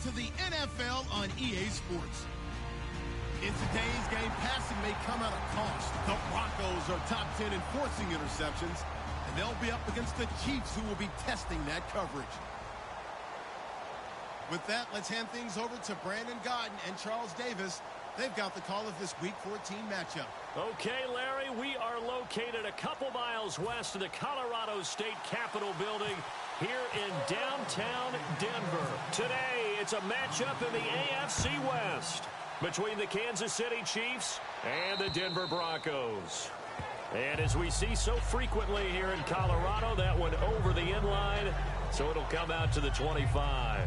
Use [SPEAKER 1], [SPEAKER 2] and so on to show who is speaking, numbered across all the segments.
[SPEAKER 1] to the NFL on EA Sports. In today's game, passing may come at a cost. The Broncos are top 10 in forcing interceptions, and they'll be up against the Chiefs, who will be testing that coverage. With that, let's hand things over to Brandon Godden and Charles Davis. They've got the call of this Week 14 matchup.
[SPEAKER 2] Okay, Larry, we are located a couple miles west of the Colorado State Capitol building here in downtown Denver. Today, it's a matchup in the AFC West between the Kansas City Chiefs and the Denver Broncos. And as we see so frequently here in Colorado, that one over the end line, so it'll come out to the 25.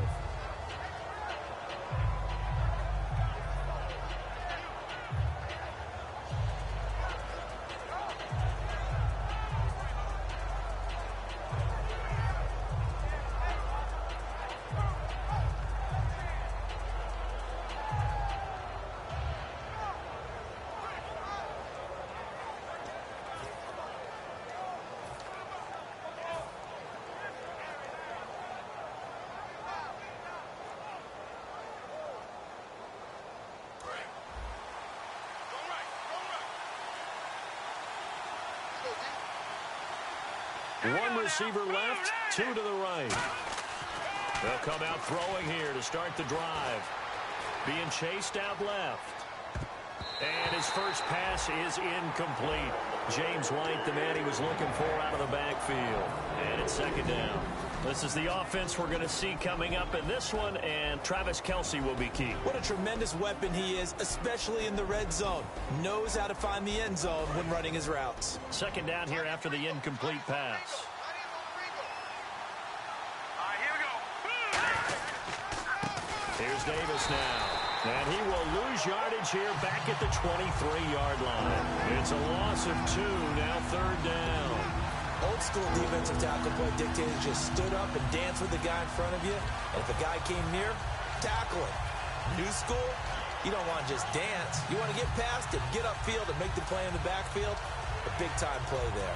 [SPEAKER 2] One receiver left, two to the right. They'll come out throwing here to start the drive. Being chased out left. And his first pass is incomplete. James White, the man he was looking for out of the backfield. And it's second down. This is the offense we're going to see coming up in this one, and Travis Kelce will be key.
[SPEAKER 3] What a tremendous weapon he is, especially in the red zone. Knows how to find the end zone when running his routes.
[SPEAKER 2] Second down here after the incomplete pass. Here's Davis now. And he will lose yardage here back at the 23-yard line. It's a loss of 2, now third down.
[SPEAKER 3] Old school defensive tackle play dictated just stood up and danced with the guy in front of you. And if the guy came near, tackle him. New school, you don't want to just dance. You want to get past it, get upfield, and make the play in the backfield. A big-time play there.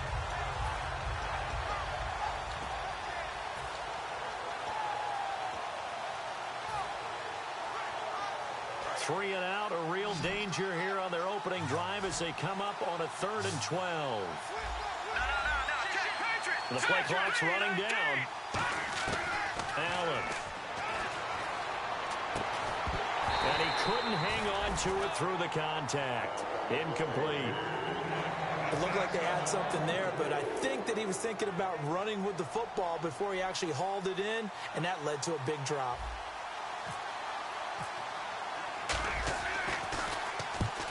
[SPEAKER 2] Three and out, a real danger here on their opening drive as they come up on a 3rd and 12. The play clock's running down. Allen. And he couldn't hang on to it through the contact. Incomplete.
[SPEAKER 3] It looked like they had something there, but I think that he was thinking about running with the football before he actually hauled it in, and that led to a big drop.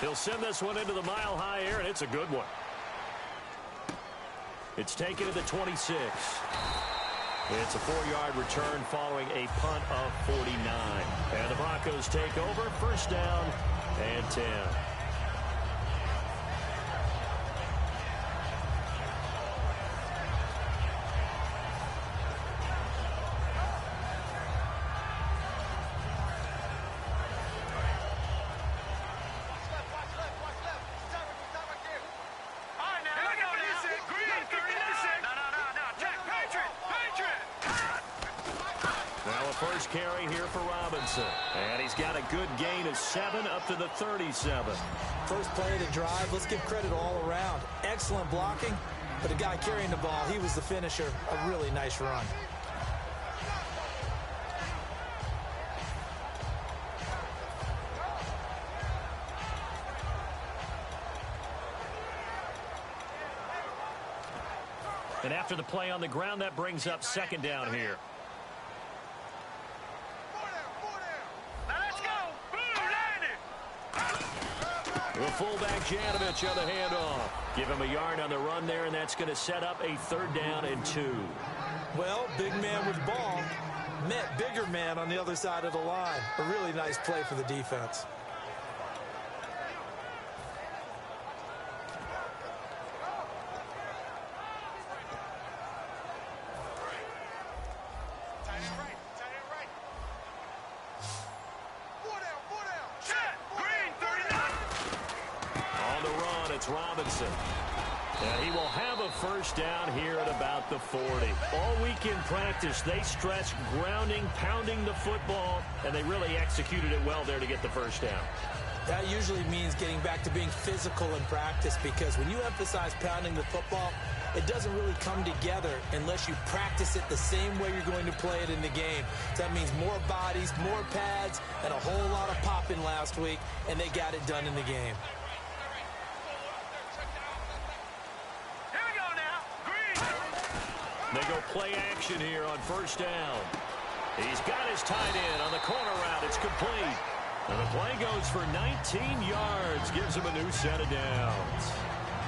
[SPEAKER 2] He'll send this one into the mile-high air, and it's a good one. It's taken to the 26. It's a 4-yard return following a punt of 49. And the Broncos take over, first down and 10. First carry here for Robinson. And he's got a good gain of 7 up to the 37.
[SPEAKER 3] First play of the drive. Let's give credit all around. Excellent blocking. But the guy carrying the ball, he was the finisher. A really nice run.
[SPEAKER 2] And after the play on the ground, that brings up second down here. The fullback Janovich on the handoff. Give him a yard on the run there, and that's going to set up a 3rd down and 2.
[SPEAKER 3] Well, big man with ball met bigger man on the other side of the line. A really nice play for the defense.
[SPEAKER 2] Robinson. And he will have a first down here at about the 40. All week in practice, they stressed grounding, pounding the football, and they really executed it well there to get the first down.
[SPEAKER 3] That usually means getting back to being physical in practice, because when you emphasize pounding the football, it doesn't really come together unless you practice it the same way you're going to play it in the game. So that means more bodies, more pads, and a whole lot of popping last week, and they got it done in the game.
[SPEAKER 2] They go play action here on first down. He's got his tight end on the corner route. It's complete. And the play goes for 19 yards. Gives him a new set of downs.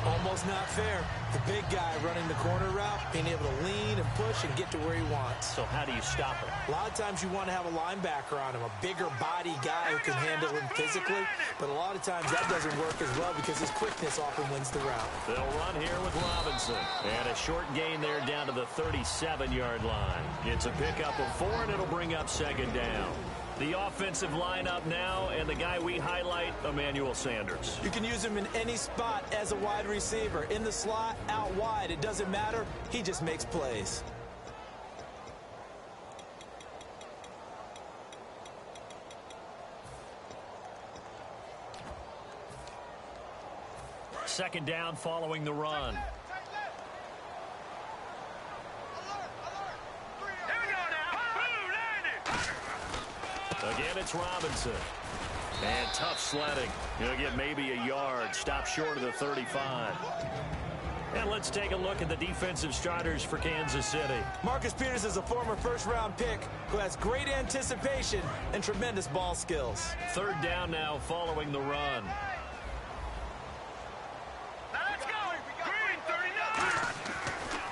[SPEAKER 3] Almost not fair. The big guy running the corner route, being able to lean and push and get to where he wants.
[SPEAKER 2] So how do you stop it?
[SPEAKER 3] A lot of times you want to have a linebacker on him, a bigger body guy who can handle him physically. But a lot of times that doesn't work as well because his quickness often wins the route.
[SPEAKER 2] They'll run here with Robinson. And a short gain there down to the 37-yard line. It's a pickup of 4, and it'll bring up second down. The offensive lineup now, and the guy we highlight, Emmanuel Sanders.
[SPEAKER 3] You can use him in any spot as a wide receiver. In the slot, out wide, it doesn't matter. He just makes plays.
[SPEAKER 2] Second down following the run. Again, it's Robinson. And tough sledding. He'll get maybe a yard. Stop short of the 35. And let's take a look at the defensive starters for Kansas City.
[SPEAKER 3] Marcus Peters is a former first-round pick who has great anticipation and tremendous ball skills.
[SPEAKER 2] Third down now following the run.
[SPEAKER 4] Let's go! Green 39!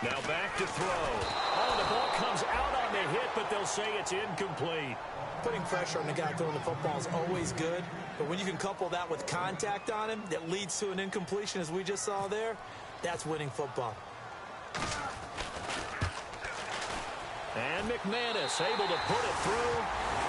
[SPEAKER 2] Now back to throw. Oh, the ball comes out on the hit, but they'll say it's incomplete.
[SPEAKER 3] Putting pressure on the guy throwing the football is always good, but when you can couple that with contact on him that leads to an incompletion, as we just saw there, that's winning football.
[SPEAKER 2] And McManus able to put it through.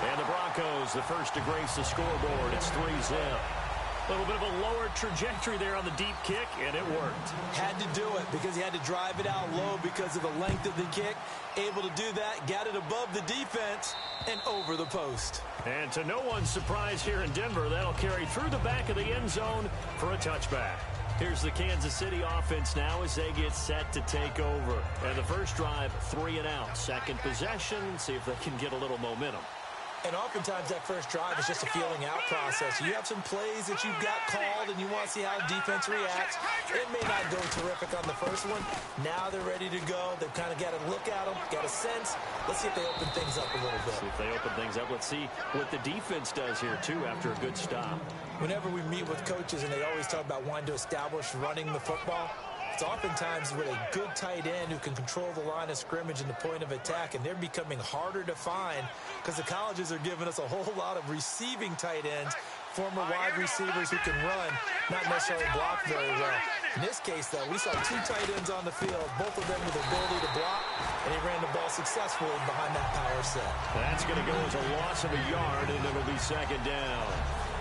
[SPEAKER 2] And the Broncos, the first to grace the scoreboard. It's 3-zip. A little bit of a lower trajectory there on the deep kick, and it worked.
[SPEAKER 3] Had to do it because he had to drive it out low because of the length of the kick. Able to do that, got it above the defense and over the post.
[SPEAKER 2] And to no one's surprise here in Denver, that'll carry through the back of the end zone for a touchback. Here's the Kansas City offense now as they get set to take over. And the first drive, 3 and out. Second possession, see if they can get a little momentum.
[SPEAKER 3] And oftentimes that first drive is just a feeling out process. You have some plays that you've got called and you want to see how defense reacts. It may not go terrific on the first one. Now they're ready to go. They've kind of got to look at them, got a sense. Let's see if they open things up a little bit.
[SPEAKER 2] See if they open things up. Let's see what the defense does here, too, after a good stop.
[SPEAKER 3] Whenever we meet with coaches and they always talk about wanting to establish running the football, it's oftentimes with a good tight end who can control the line of scrimmage and the point of attack, and they're becoming harder to find because the colleges are giving us a whole lot of receiving tight ends, former wide receivers who can run, not necessarily block very well. In this case, though, we saw 2 tight ends on the field, both of them with the ability to block, and he ran the ball successfully behind that power set.
[SPEAKER 2] That's going to go as a loss of a yard, and it'll be second down.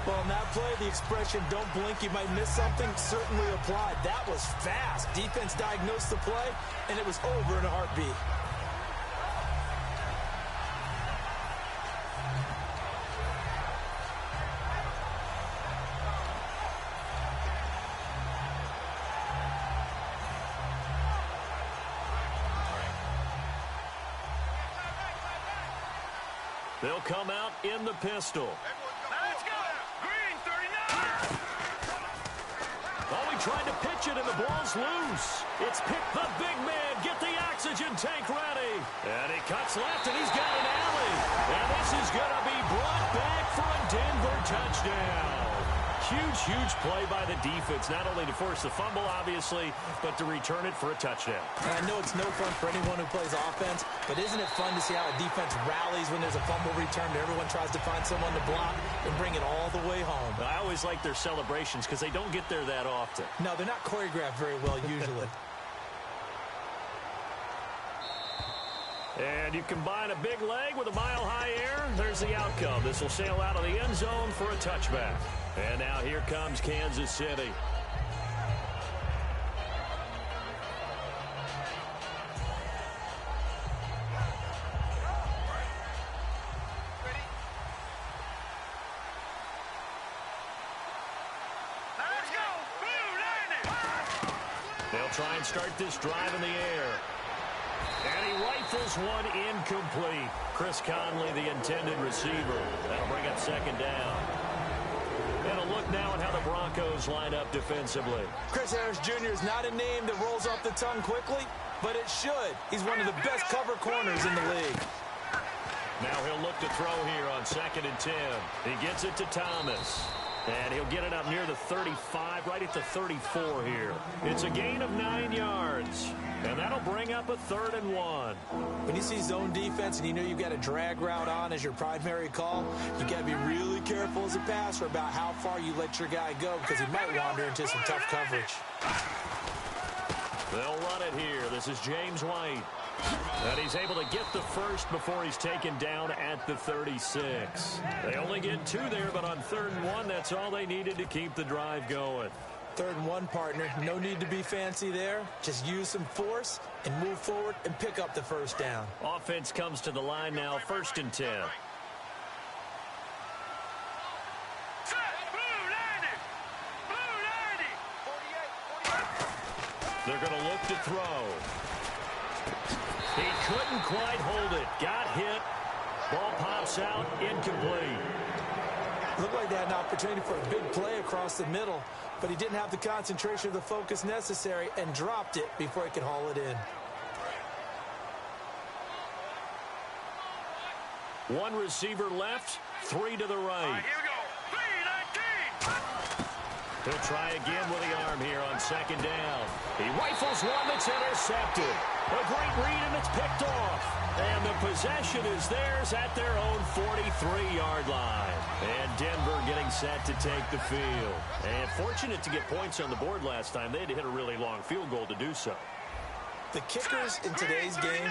[SPEAKER 3] Well, in that play, the expression, don't blink, you might miss something, certainly applied. That was fast. Defense diagnosed the play, and it was over in a heartbeat.
[SPEAKER 2] They'll come out in the pistol.
[SPEAKER 4] Let's go! Green 39!
[SPEAKER 2] Oh, he tried to pitch it, and the ball's loose. It's picked. The big man, get the oxygen tank ready. And he cuts left, and he's got an alley. And this is going to be brought back for a Denver touchdown. Huge play by the defense, not only to force the fumble, obviously, but to return it for a touchdown.
[SPEAKER 3] And I know it's no fun for anyone who plays offense, but isn't it fun to see how a defense rallies when there's a fumble return and everyone tries to find someone to block and bring it all the way home?
[SPEAKER 2] I always like their celebrations because they don't get there that often.
[SPEAKER 3] No, they're not choreographed very well usually.
[SPEAKER 2] And you combine a big leg with a mile-high air, there's the outcome. This will sail out of the end zone for a touchback. And now here comes Kansas City. They'll try and start this drive in the air. And he rifles one incomplete. Chris Conley, the intended receiver. That'll bring up second down. And a look now at how the Broncos line up defensively.
[SPEAKER 3] Chris Harris Jr. is not a name that rolls off the tongue quickly, but it should. He's one of the best cover corners in the league.
[SPEAKER 2] Now he'll look to throw here on 2nd and 10. He gets it to Thomas. And he'll get it up near the 35, right at the 34 here. It's a gain of 9 yards. And that'll bring up a 3rd and 1.
[SPEAKER 3] When you see zone defense and you know you've got a drag route on as your primary call, you got to be really careful as a passer about how far you let your guy go because he might wander into some tough coverage.
[SPEAKER 2] They'll run it here. This is James White. And he's able to get the first before he's taken down at the 36. They only get 2 there, but on 3rd and 1, that's all they needed to keep the drive going.
[SPEAKER 3] 3rd and 1, partner. No need to be fancy there. Just use some force and move forward and pick up the first down.
[SPEAKER 2] Offense comes to the line now, 1st and 10. They're going to look to throw. He couldn't quite hold it. Got hit. Ball pops out. Incomplete.
[SPEAKER 3] Looked like they had an opportunity for a big play across the middle, but he didn't have the concentration or the focus necessary and dropped it before he could haul it in.
[SPEAKER 2] One receiver left, 3 to the right.
[SPEAKER 4] Here we go. 3-19.
[SPEAKER 2] He'll try again with the arm here on 2nd down. He rifles one that's intercepted. A great read, and it's picked off. And the possession is theirs at their own 43-yard line. And Denver getting set to take the field. And fortunate to get points on the board last time. They had to hit a really long field goal to do so.
[SPEAKER 3] The kickers in today's game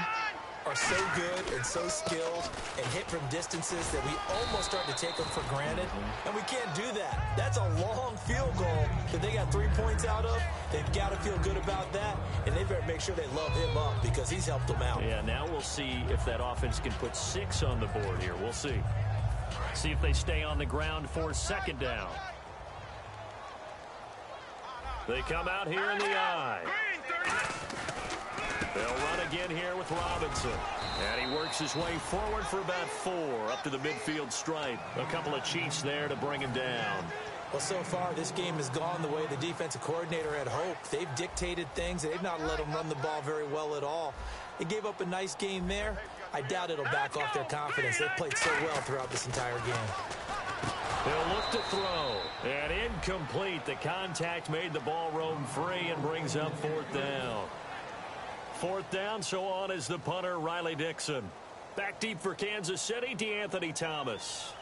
[SPEAKER 3] are so good and so skilled and hit from distances that we almost start to take them for granted. And we can't do that. That's a long field goal that they got 3 points out of. They've got to feel good about that, and they better make sure they love him up because he's helped them out.
[SPEAKER 2] Yeah, now we'll see if that offense can put 6 on the board here. We'll see. See if they stay on the ground for 2nd down. They come out here in the eye. They'll run again here with Robinson. And he works his way forward for about 4 up to the midfield stripe. A couple of Chiefs there to bring him down.
[SPEAKER 3] Well, so far, this game has gone the way the defensive coordinator had hoped. They've dictated things, and they've not let them run the ball very well at all. They gave up a nice game there. I doubt it'll back off their confidence. They've played so well throughout this entire game.
[SPEAKER 2] They'll look to throw. And incomplete. The contact made the ball roam free and brings up 4th down. 4th down, so on is the punter, Riley Dixon. Back deep for Kansas City, DeAnthony Thomas.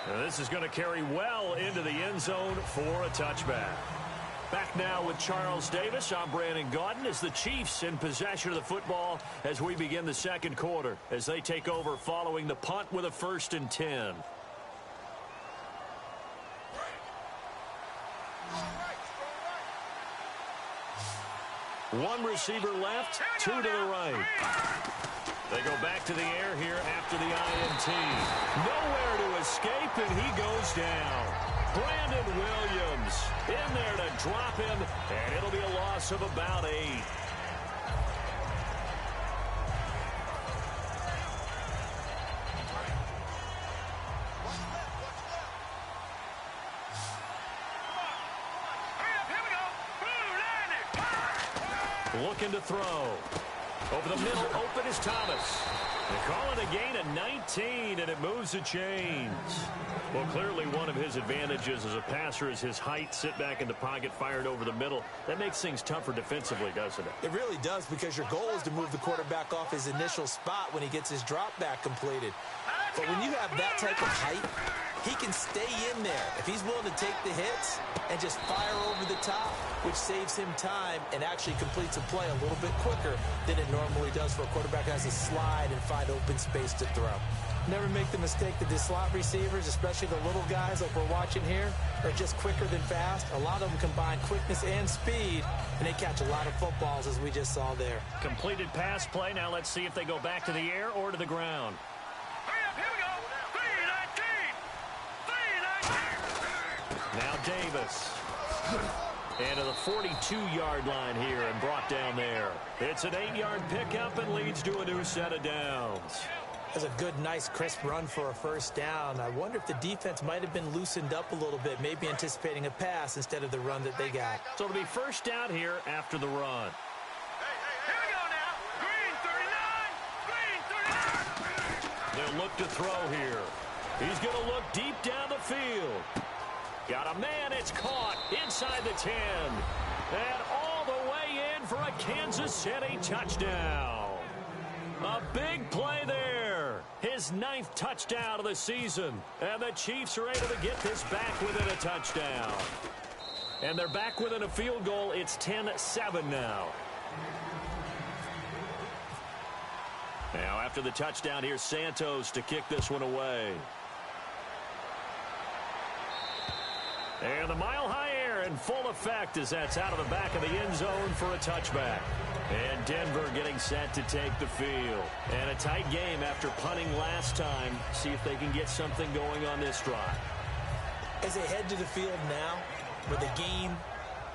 [SPEAKER 2] Now this is going to carry well into the end zone for a touchback. Back now with Charles Davis. I'm Brandon Gaudin as the Chiefs in possession of the football as we begin the 2nd quarter as they take over following the punt with a 1st and 10. One receiver left, 2 to the right. They go back to the air here after the INT. Nowhere to escape, and he goes down. Brandon Williams in there to drop him, and it'll be a loss of about 8. Looking to throw. Over the middle, open is Thomas. They call it a gain of 19, and it moves the chains. Well, clearly one of his advantages as a passer is his height. Sit back in the pocket, fired over the middle. That makes things tougher defensively, doesn't it?
[SPEAKER 3] It really does, because your goal is to move the quarterback off his initial spot when he gets his drop back completed. But when you have that type of height, he can stay in there. If he's willing to take the hits and just fire over the top, which saves him time and actually completes a play a little bit quicker than it normally does for a quarterback who has to slide and find open space to throw. Never make the mistake that the slot receivers, especially the little guys like we're watching here, are just quicker than fast. A lot of them combine quickness and speed, and they catch a lot of footballs, as we just saw there.
[SPEAKER 2] Completed pass play. Now let's see if they go back to the air or to the ground.
[SPEAKER 4] Here we go. 3-19. 3-19.
[SPEAKER 2] Now Davis. And to the 42-yard line here and brought down there. It's an 8-yard pickup and leads to a new set of downs.
[SPEAKER 3] That's a good, nice, crisp run for a first down. I wonder if the defense might have been loosened up a little bit, maybe anticipating a pass instead of the run that they got.
[SPEAKER 2] So it'll be first down here after the run.
[SPEAKER 4] Here we go now. Green 39. Green 39.
[SPEAKER 2] They'll look to throw here. He's going to look deep down the field. Got a man, it's caught inside the 10. And all the way in for a Kansas City touchdown. A big play there. His 9th touchdown of the season. And the Chiefs are able to get this back within a touchdown. And they're back within a field goal. It's 10-7 now. Now after the touchdown, here's Santos to kick this one away. And the mile-high air in full effect as that's out of the back of the end zone for a touchback. And Denver getting set to take the field. And a tight game after punting last time. See if they can get something going on this drive.
[SPEAKER 3] As they head to the field now, with the game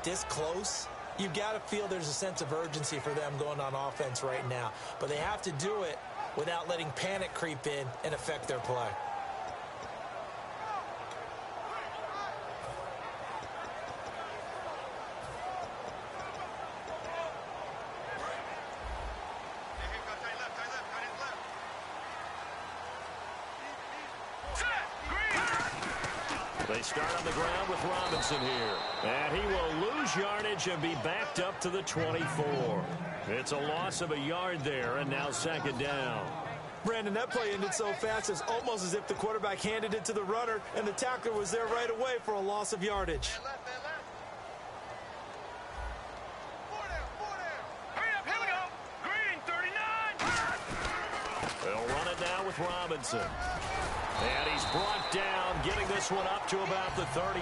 [SPEAKER 3] this close, you've got to feel there's a sense of urgency for them going on offense right now. But they have to do it without letting panic creep in and affect their play.
[SPEAKER 2] They start on the ground with Robinson here. And he will lose yardage and be backed up to the 24. It's a loss of a yard there, and now second down.
[SPEAKER 3] Brandon, that play ended so fast, it's almost as if the quarterback handed it to the runner, and the tackler was there right away for a loss of yardage.
[SPEAKER 4] Hurry up, here we go. Green 39.
[SPEAKER 2] They'll run it now with Robinson. And he's brought down, getting this one up to about the 35.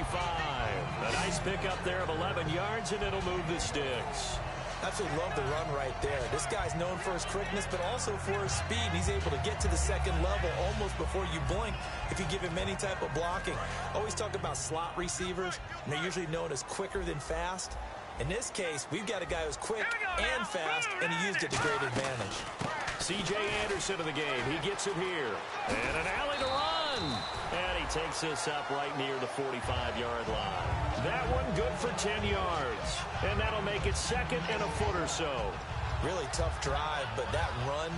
[SPEAKER 2] A nice pickup there of 11 yards, and it'll move the sticks.
[SPEAKER 3] Absolutely love the run right there. This guy's known for his quickness, but also for his speed. He's able to get to the second level almost before you blink if you give him any type of blocking. Always talk about slot receivers, and they're usually known as quicker than fast. In this case, we've got a guy who's quick and fast, and he used it to great advantage.
[SPEAKER 2] C.J. Anderson in the game. He gets it here. And an alley to run. And he takes this up right near the 45-yard line. That one good for 10 yards. And that'll make it second and a foot or so.
[SPEAKER 3] Really tough drive, but that run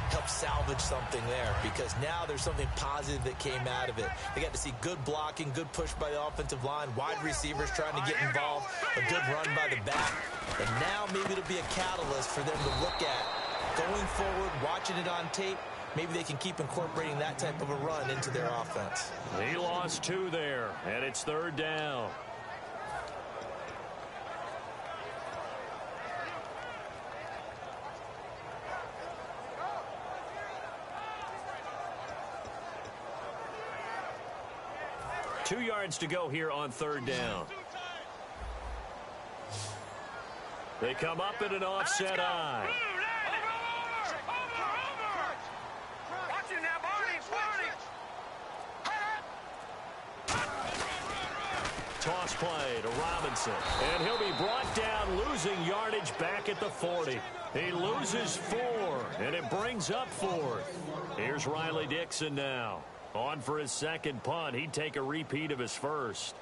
[SPEAKER 3] helped salvage something there because now there's something positive that came out of it. They got to see good blocking, good push by the offensive line, wide receivers trying to get involved, a good run by the back. And now maybe it'll be a catalyst for them to look at going forward, watching it on tape. Maybe they can keep incorporating that type of a run into their offense.
[SPEAKER 2] He lost 2 there, and it's third down. Two yards to go here on third down. They come up in an offset eye.
[SPEAKER 4] Watch him now, Barney.
[SPEAKER 2] Toss play to Robinson. And he'll be brought down, losing yardage back at the 40. He loses 4, and it brings up 4th. Here's Riley Dixon now. On for his second punt. He'd take a repeat of his first.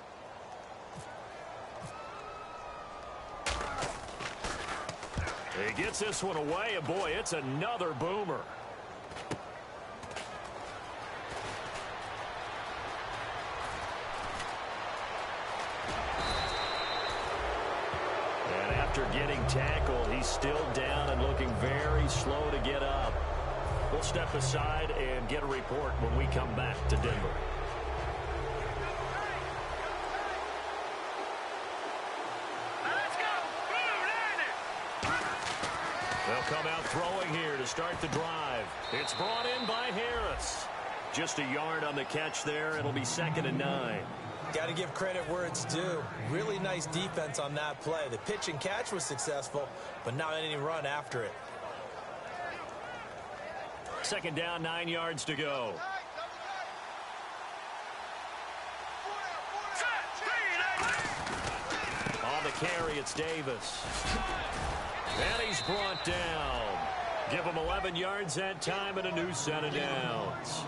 [SPEAKER 2] He gets this one away, and boy, it's another boomer. And after getting tackled, he's still down and looking very slow to get up. We'll step aside and get a report when we come back to Denver.
[SPEAKER 4] Let's go.
[SPEAKER 2] They'll come out throwing here to start the drive. It's brought in by Harris. Just a yard on the catch there. It'll be second and 9.
[SPEAKER 3] Got to give credit where it's due. Really nice defense on that play. The pitch and catch was successful, but not any run after it.
[SPEAKER 2] Second down, 9 yards to go. carry. It's Davis. And he's brought down. Give him 11 yards that time and a new set of downs.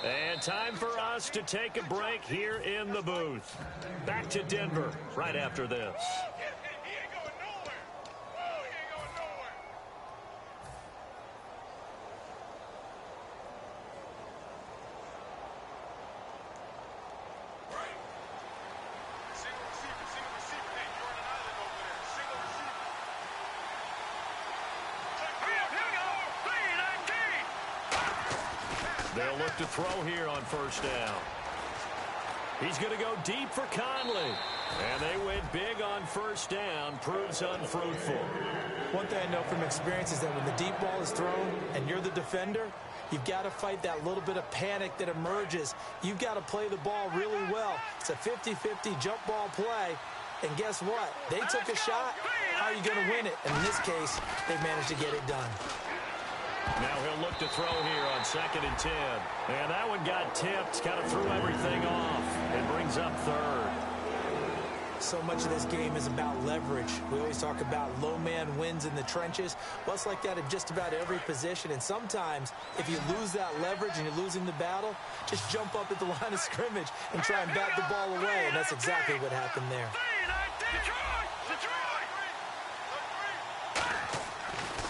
[SPEAKER 2] And time for us to take a break here in the booth. Back to Denver right after this.
[SPEAKER 4] He ain't going nowhere. Oh, he ain't going nowhere. Single receiver. Hey, you're on an island over there. Single receiver. Here we go. 3-19.
[SPEAKER 2] They'll look to throw here on first down. He's going to go deep for Conley. And they went big on first down. Proves unfruitful.
[SPEAKER 3] One thing I know from experience is that when the deep ball is thrown and you're the defender, you've got to fight that little bit of panic that emerges. You've got to play the ball really well. It's a 50-50 jump ball play. And guess what? They took a shot. How are you going to win it? And in this case, they managed to get it done.
[SPEAKER 2] Now he'll look to throw here on 2nd and 10. And that one got tipped. Kind of threw everything off. It brings up third.
[SPEAKER 3] So much of this game is about leverage. We always talk about low man wins in the trenches. Well, it's like that in just about every position. And sometimes, if you lose that leverage and you're losing the battle, just jump up at the line of scrimmage and try and bat the ball away. And that's exactly what happened there.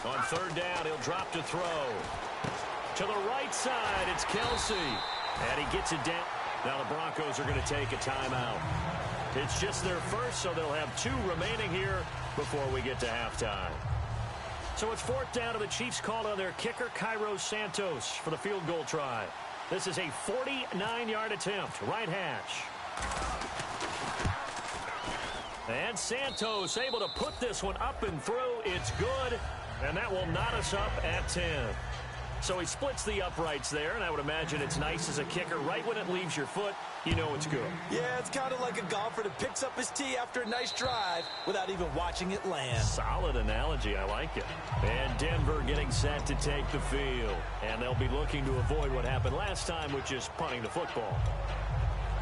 [SPEAKER 2] On third down, he'll drop to throw. To the right side, it's Kelsey. And he gets it down. Now the Broncos are going to take a timeout. It's just their first, so they'll have 2 remaining here before we get to halftime. So it's 4th down, and the Chiefs called on their kicker, Cairo Santos, for the field goal try. This is a 49-yard attempt, right hash. And Santos able to put this one up and through. It's good, and that will knot us up at 10. So he splits the uprights there, and I would imagine it's nice as a kicker. Right when it leaves your foot, you know it's good.
[SPEAKER 3] Yeah, it's kind of like a golfer that picks up his tee after a nice drive without even watching it land.
[SPEAKER 2] Solid analogy. I like it. And Denver getting set to take the field. And they'll be looking to avoid what happened last time, which is punting the football.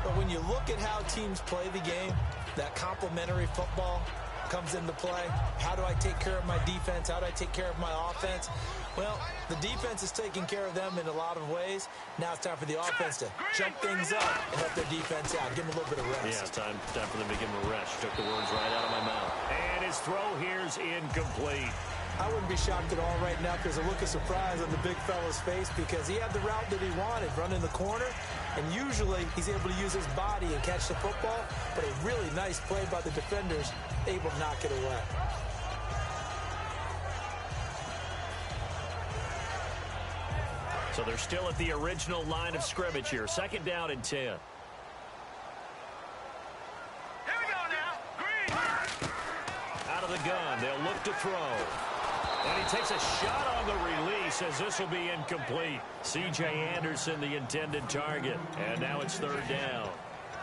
[SPEAKER 3] But when you look at how teams play the game, that complementary football comes into play. How do I take care of my defense? How do I take care of my offense? Well, the defense is taking care of them in a lot of ways. Now it's time for the offense to jump things up and help their defense out. Give them a little bit of rest.
[SPEAKER 2] Yeah, time for them to give them a rest. Took the words right out of my mouth. And his throw here's incomplete.
[SPEAKER 3] I wouldn't be shocked at all right now if there's a look of surprise on the big fella's face because he had the route that he wanted, running the corner, and usually he's able to use his body and catch the football, but a really nice play by the defenders, able to knock it away.
[SPEAKER 2] So they're still at the original line of scrimmage here. 2nd down and 10.
[SPEAKER 4] Here we go now. Green.
[SPEAKER 2] Out of the gun, they'll look to throw. And he takes a shot on the release as this will be incomplete. C.J. Anderson, the intended target. And now it's 3rd down.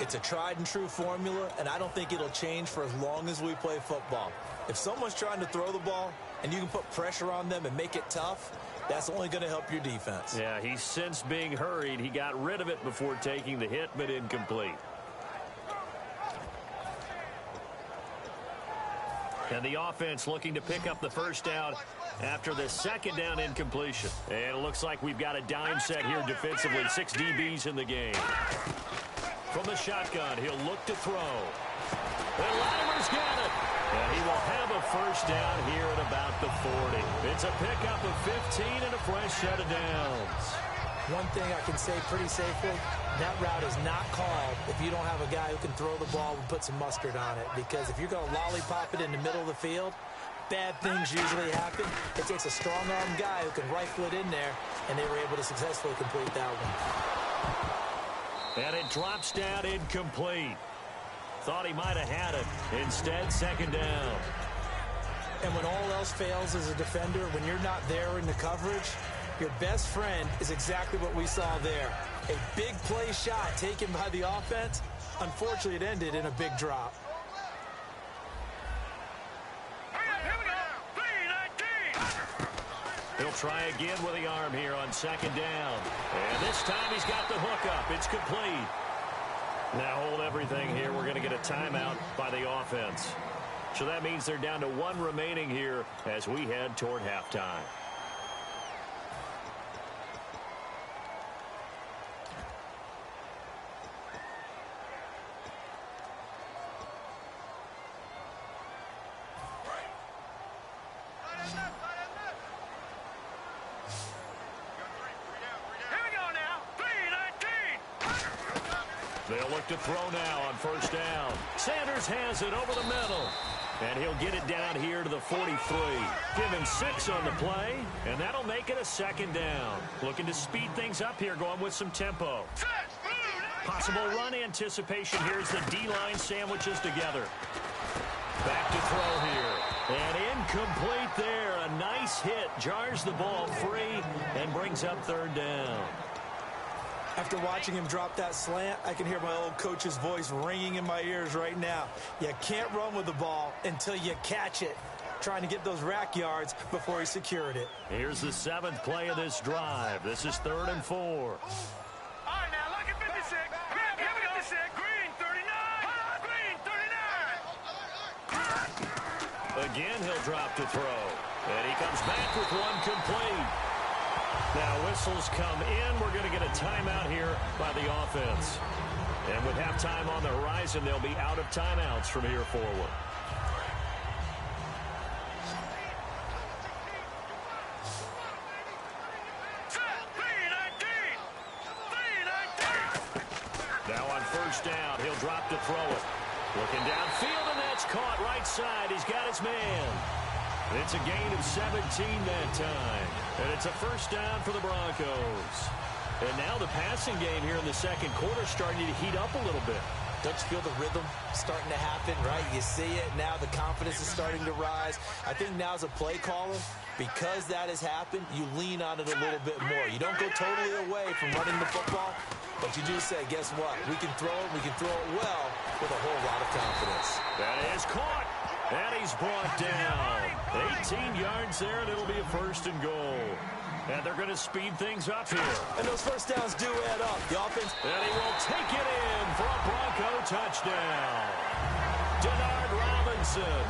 [SPEAKER 3] It's a tried and true formula, and I don't think it'll change for as long as we play football. If someone's trying to throw the ball and you can put pressure on them and make it tough, that's only going to help your defense.
[SPEAKER 2] Yeah, he's since being hurried. He got rid of it before taking the hit, but incomplete. And the offense looking to pick up the first down after the 2nd down incompletion. And it looks like we've got a dime set here defensively. 6 DBs in the game. From the shotgun, he'll look to throw. And Latimer's got it. And he will have a first down here at about the 40. It's a pickup of 15 and a fresh set of downs.
[SPEAKER 3] One thing I can say pretty safely, that route is not called if you don't have a guy who can throw the ball and put some mustard on it. Because if you're going to lollipop it in the middle of the field, bad things usually happen. It takes a strong-arm guy who can rifle it in there, and they were able to successfully complete that one.
[SPEAKER 2] And it drops down incomplete. Thought he might have had it. Instead, 2nd down.
[SPEAKER 3] And when all else fails as a defender, when you're not there in the coverage, your best friend is exactly what we saw there. A big play shot taken by the offense. Unfortunately, it ended in a big drop.
[SPEAKER 4] Here we go. 3-19.
[SPEAKER 2] He'll try again with the arm here on second down. And this time he's got the hook up. It's complete. Now hold everything here. We're going to get a timeout by the offense. So that means they're down to one remaining here as we head toward halftime. They'll look to throw now on first down. Sanders has it over the middle. And he'll get it down here to the 43. Give him 6 on the play, and that'll make it a second down. Looking to speed things up here, going with some tempo. Possible run anticipation. Here's the D-line sandwiches together. Back to throw here. And incomplete there. A nice hit. Jars the ball free and brings up third down.
[SPEAKER 3] After watching him drop that slant, I can hear my old coach's voice ringing in my ears right now. You can't run with the ball until you catch it. Trying to get those rack yards before he secured it.
[SPEAKER 2] Here's the 7th play of this drive. This is 3rd and 4.
[SPEAKER 4] All right, now look at 56. Here we go. 56. Green 39. Green 39.
[SPEAKER 2] Again, he'll drop to throw. And he comes back with one complete. Now whistles come in. We're going to get a timeout here by the offense. And with halftime on the horizon, they'll be out of timeouts from here forward. Now on first down, he'll drop to throw it. Looking downfield, and that's caught right side. He's got his man. It's a gain of 17 that time. And it's a first down for the Broncos. And now the passing game here in the second quarter starting to heat up a little bit.
[SPEAKER 3] Don't you feel the rhythm starting to happen, right? You see it. Now the confidence is starting to rise. I think now as a play caller, because that has happened, you lean on it a little bit more. You don't go totally away from running the football, but you do say, guess what? We can throw it. We can throw it well with a whole lot of confidence.
[SPEAKER 2] That is caught. And he's brought down. 18 yards there, and it'll be a 1st and goal. And they're going to speed things up here.
[SPEAKER 3] And those first downs do add up. The offense.
[SPEAKER 2] And he will take it in for a Bronco touchdown. Denard Robinson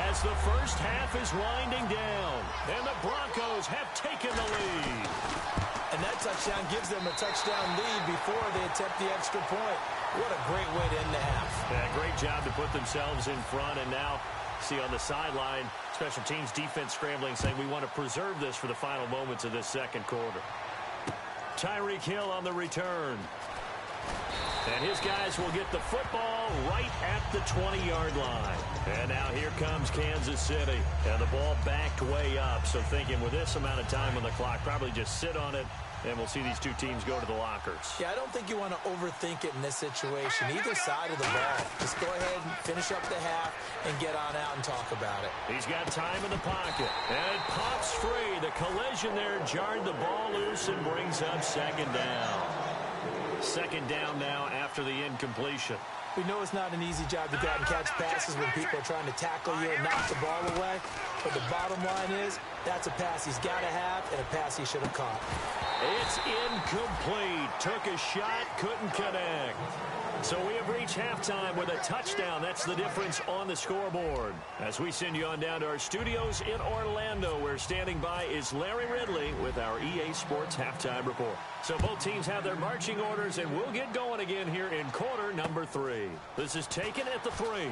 [SPEAKER 2] as the first half is winding down. And the Broncos have taken the lead.
[SPEAKER 3] And that touchdown gives them a touchdown lead before they attempt the extra point. What a great way to end the half.
[SPEAKER 2] Yeah, great job to put themselves in front. And now, see on the sideline, special teams defense scrambling, saying we want to preserve this for the final moments of this second quarter. Tyreek Hill on the return. And his guys will get the football right at the 20-yard line. And now here comes Kansas City. And the ball backed way up. So thinking with this amount of time on the clock, probably just sit on it. And we'll see these two teams go to the lockers.
[SPEAKER 3] Yeah, I don't think you want to overthink it in this situation. Either side of the ball. Just go ahead and finish up the half and get on out and talk about it.
[SPEAKER 2] He's got time in the pocket. And it pops free. The collision there jarred the ball loose and brings up second down. Second down now after the incompletion.
[SPEAKER 3] We know it's not an easy job to go out and catch passes when people are trying to tackle you and knock the ball away. But the bottom line is, that's a pass he's got to have and a pass he should have caught.
[SPEAKER 2] It's incomplete. Took a shot, couldn't connect. So we have reached halftime with a touchdown. That's the difference on the scoreboard. As we send you on down to our studios in Orlando, where standing by is Larry Ridley with our EA Sports Halftime Report. So both teams have their marching orders, and we'll get going again here in quarter number 3. This is taken at the 3.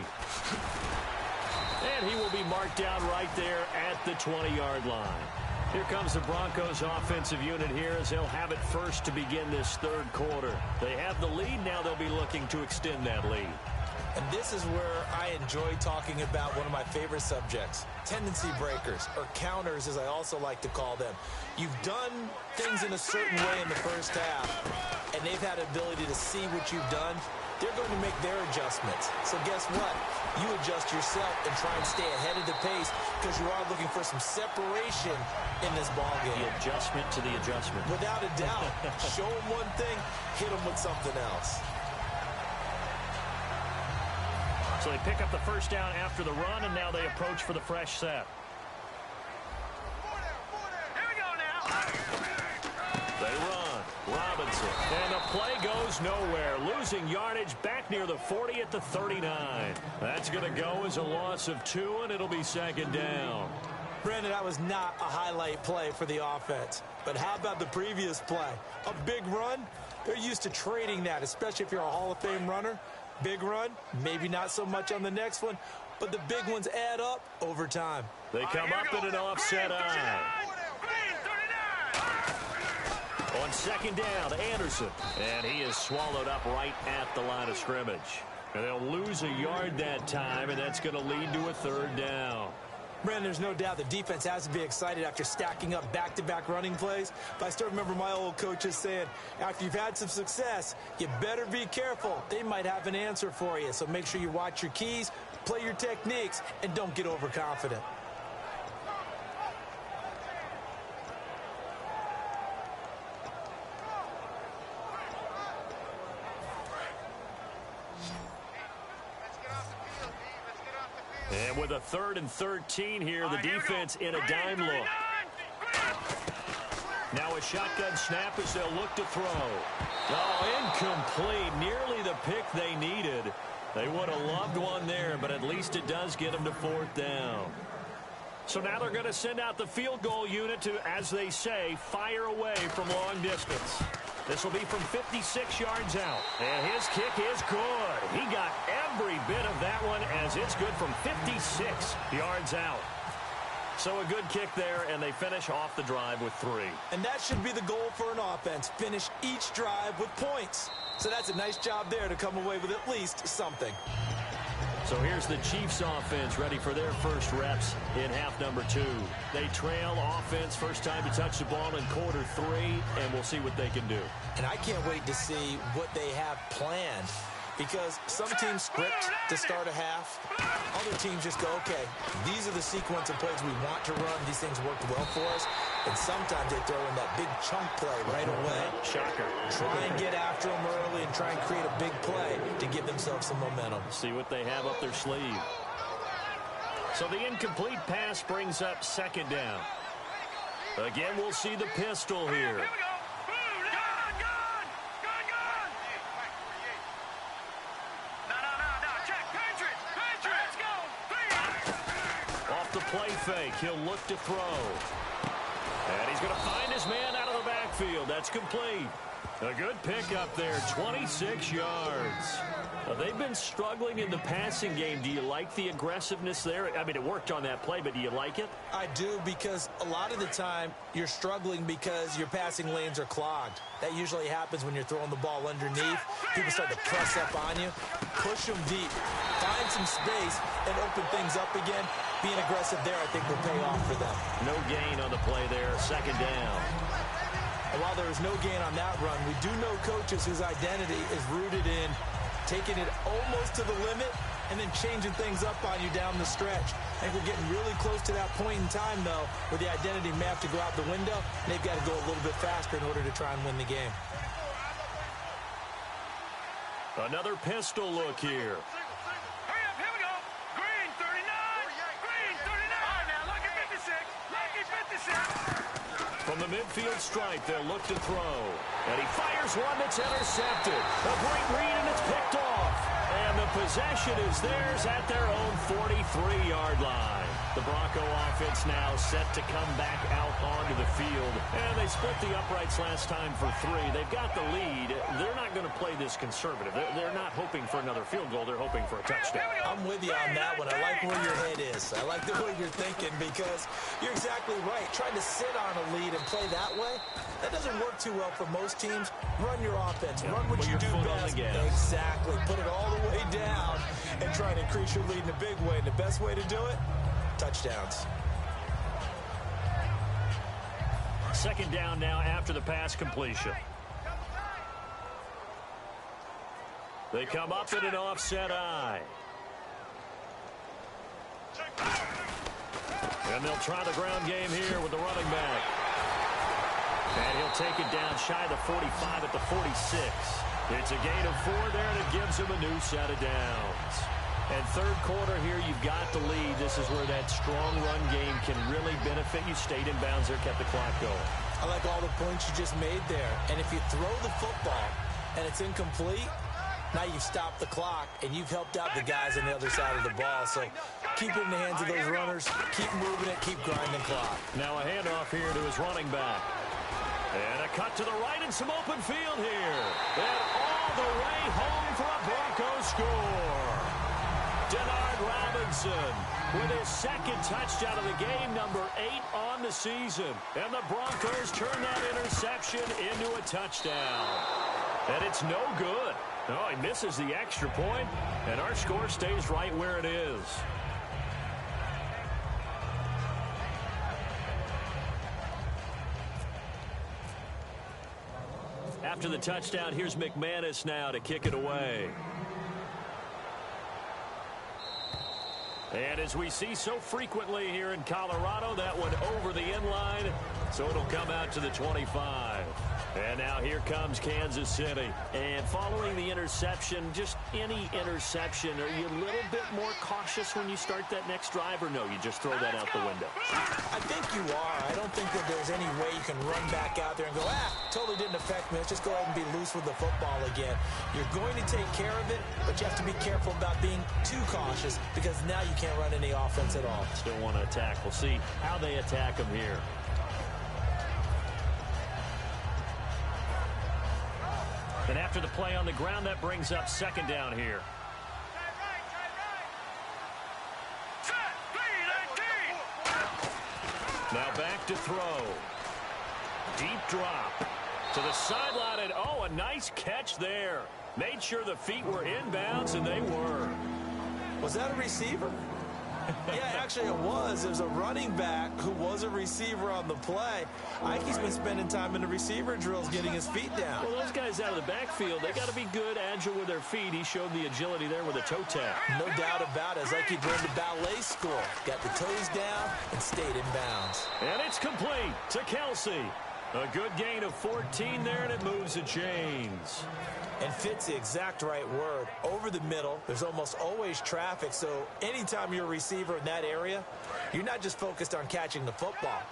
[SPEAKER 2] And he will be marked down right there at the 20-yard line. Here comes the Broncos offensive unit here as they'll have it first to begin this third quarter. They have the lead. Now they'll be looking to extend that lead.
[SPEAKER 3] And this is where I enjoy talking about one of my favorite subjects, tendency breakers, or counters as I also like to call them. You've done things in a certain way in the first half, and they've had the ability to see what you've done. They're going to make their adjustments. So guess what? You adjust yourself and try and stay ahead of the pace because you are looking for some separation in this ballgame.
[SPEAKER 2] The adjustment to the adjustment.
[SPEAKER 3] Without a doubt. Show them one thing, hit them with something else.
[SPEAKER 2] So they pick up the first down after the run, and now they approach for the fresh set.
[SPEAKER 4] Here we go.
[SPEAKER 2] Robinson. And the play goes nowhere. Losing yardage back near the 40 at the 39. That's going to go as a loss of 2, and it'll be second down.
[SPEAKER 3] Brandon, that was not a highlight play for the offense. But how about the previous play? A big run? They're used to trading that, especially if you're a Hall of Fame runner. Big run, maybe not so much on the next one, but the big ones add up over time.
[SPEAKER 2] They come up in an offset eye. On second down, Anderson. And he is swallowed up right at the line of scrimmage. And they'll lose a yard that time, and that's going to lead to a third down.
[SPEAKER 3] Brandon, there's no doubt the defense has to be excited after stacking up back-to-back running plays. But I still remember my old coaches saying, after you've had some success, you better be careful. They might have an answer for you. So make sure you watch your keys, play your techniques, and don't get overconfident.
[SPEAKER 2] And with a 3rd and 13 here, the defense in a dime look. Now a shotgun snap as they'll look to throw. Oh, incomplete. Nearly the pick they needed. They would have loved one there, but at least it does get them to 4th down. So now they're going to send out the field goal unit to, as they say, fire away from long distance. This will be from 56 yards out. And his kick is good. He got every bit of that one as it's good from 56 yards out. So a good kick there, and they finish off the drive with 3.
[SPEAKER 3] And that should be the goal for an offense. Finish each drive with points. So that's a nice job there to come away with at least something.
[SPEAKER 2] So here's the Chiefs offense ready for their first reps in half number 2. They trail offense first time to touch the ball in quarter 3, and we'll see what they can do.
[SPEAKER 3] And I can't wait to see what they have planned, because some teams script to start a half. Other teams just go, okay, these are the sequence of plays we want to run. These things worked well for us. And sometimes they throw in that big chunk play right away.
[SPEAKER 2] Shocker.
[SPEAKER 3] Try and get after them early and try and create a big play to give themselves some momentum.
[SPEAKER 2] See what they have up their sleeve. So the incomplete pass brings up second down. Again, we'll see the pistol here. Off the play fake, he'll look to throw. And he's going to find his man out of the backfield. That's complete. A good pick up there, 26 yards. They've been struggling in the passing game. Do you like the aggressiveness there? I mean, it worked on that play, but do you like it?
[SPEAKER 3] I do, because a lot of the time you're struggling because your passing lanes are clogged. That usually happens when you're throwing the ball underneath. People start to press up on you. Push them deep. Find some space and open things up again. Being aggressive there, I think, will pay off for them.
[SPEAKER 2] No gain on the play there. Second down.
[SPEAKER 3] And while there is no gain on that run, we do know coaches whose identity is rooted in taking it almost to the limit and then changing things up on you down the stretch. I think we're getting really close to that point in time, though, where the identity may have to go out the window, and they've got to go a little bit faster in order to try and win the game.
[SPEAKER 2] Another pistol look here.
[SPEAKER 4] Hurry up, here we go. Green 39. Green 39. All right, now, lucky 56. Lucky 56.
[SPEAKER 2] From the midfield stripe, they'll look to throw. And he fires one that's intercepted. A great read, and it's picked off. And the possession is theirs at their own 43-yard line. The Bronco offense now set to come back out onto the field. And they split the uprights last time for 3. They've got the lead. They're not going to play this conservative. They're not hoping for another field goal. They're hoping for a touchdown.
[SPEAKER 3] I'm with you on that one. I like where your head is. I like the way you're thinking, because you're exactly right. Trying to sit on a lead and play that way, that doesn't work too well for most teams. Run your offense. Run what you do best. Exactly. Put it all the way down and try and increase your lead in a big way. And the best way to do it, touchdowns.
[SPEAKER 2] Second down now after the pass completion. They come up in an offset eye. And they'll try the ground game here with the running back. And he'll take it down shy of the 45 at the 46. It's a gain of 4 there, and it gives him a new set of downs. And third quarter here, you've got the lead. This is where that strong run game can really benefit you. Stayed in bounds there, kept the clock going.
[SPEAKER 3] I like all the points you just made there. And if you throw the football and it's incomplete, now you've stopped the clock and you've helped out the guys on the other side of the ball. So keep it in the hands of those runners. Keep moving it. Keep grinding clock.
[SPEAKER 2] Now a handoff here to his running back. And a cut to the right and some open field here. And all the way home for a Broncos score. Denard Robinson with his second touchdown of the game, number 8 on the season. And the Broncos turn that interception into a touchdown. And it's no good. Oh, he misses the extra point, and our score stays right where it is. After the touchdown, here's McManus now to kick it away. And as we see so frequently here in Colorado, that one over the end line, so it'll come out to the 25. And now here comes Kansas City. And following the interception, just any interception, are you a little bit more cautious when you start that next drive, or no, you just throw that out the window?
[SPEAKER 3] I think you are. I don't think that there's any way you can run back out there and go, totally didn't affect me. Let's just go ahead and be loose with the football again. You're going to take care of it, but you have to be careful about being too cautious because now you can't run any offense at all.
[SPEAKER 2] Still want to attack. We'll see how they attack them here. And after the play on the ground, that brings up second down here. Now back to throw. Deep drop to the sideline, and a nice catch there. Made sure the feet were inbounds, and they were.
[SPEAKER 3] Was that a receiver? Yeah, actually it was. It was a running back who was a receiver on the play. Ike's been spending time in the receiver drills getting his feet down.
[SPEAKER 2] Well, those guys out of the backfield, they got to be good, agile with their feet. He showed the agility there with a toe tap.
[SPEAKER 3] No doubt about it. It's like he learned the ballet school. Got the toes down and stayed in bounds.
[SPEAKER 2] And it's complete to Kelsey. A good gain of 14 there, and it moves the chains.
[SPEAKER 3] And fits the exact right word. Over the middle, there's almost always traffic, so anytime you're a receiver in that area, you're not just focused on catching the football.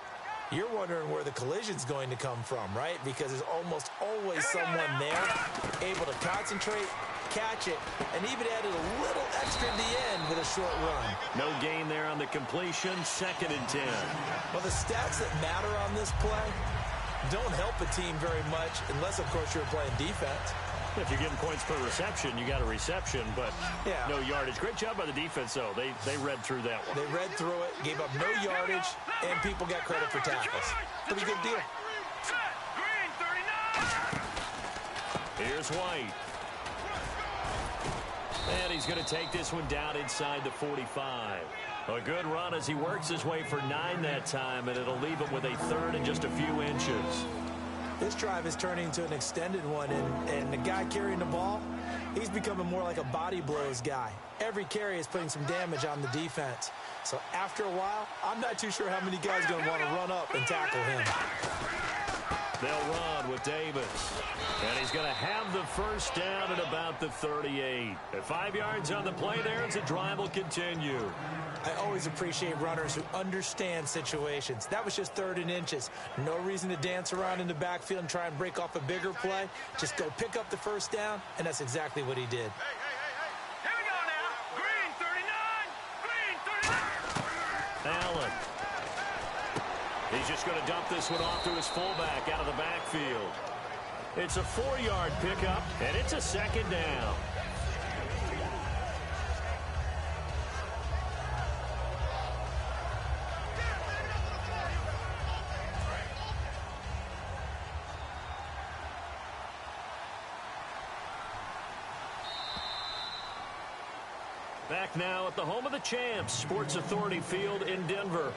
[SPEAKER 3] You're wondering where the collision's going to come from, right? Because there's almost always someone there able to concentrate, catch it, and even added a little extra at the end with a short run.
[SPEAKER 2] No gain there on the completion, 2nd and 10.
[SPEAKER 3] Well, the stats that matter on this play don't help a team very much unless, of course, you're playing defense.
[SPEAKER 2] If you're getting points per reception, you got a reception, but no yardage. Great job by the defense, though. They read through that one.
[SPEAKER 3] They read through it, gave up no yardage, and people got credit for tackles. Pretty good deal.
[SPEAKER 2] Here's White. And he's going to take this one down inside the 45. A good run as he works his way for 9 that time, and it'll leave him with a 3rd and just a few inches.
[SPEAKER 3] This drive is turning into an extended one, and the guy carrying the ball, he's becoming more like a body blows guy. Every carry is putting some damage on the defense. So after a while, I'm not too sure how many guys are going to want to run up and tackle him.
[SPEAKER 2] They'll run with Davis. And he's going to have the first down at about the 38. At 5 yards on the play there, as the drive will continue.
[SPEAKER 3] I always appreciate runners who understand situations. That was just 3rd and inches. No reason to dance around in the backfield and try and break off a bigger play. Just go pick up the first down, and that's exactly what he did.
[SPEAKER 4] Hey. Here we go now. Green 39. Green 39.
[SPEAKER 2] Allen. He's just going to dump this one off to his fullback out of the backfield. It's a 4-yard pickup, and it's a 2nd down. Back now at the home of the champs, Sports Authority Field in Denver.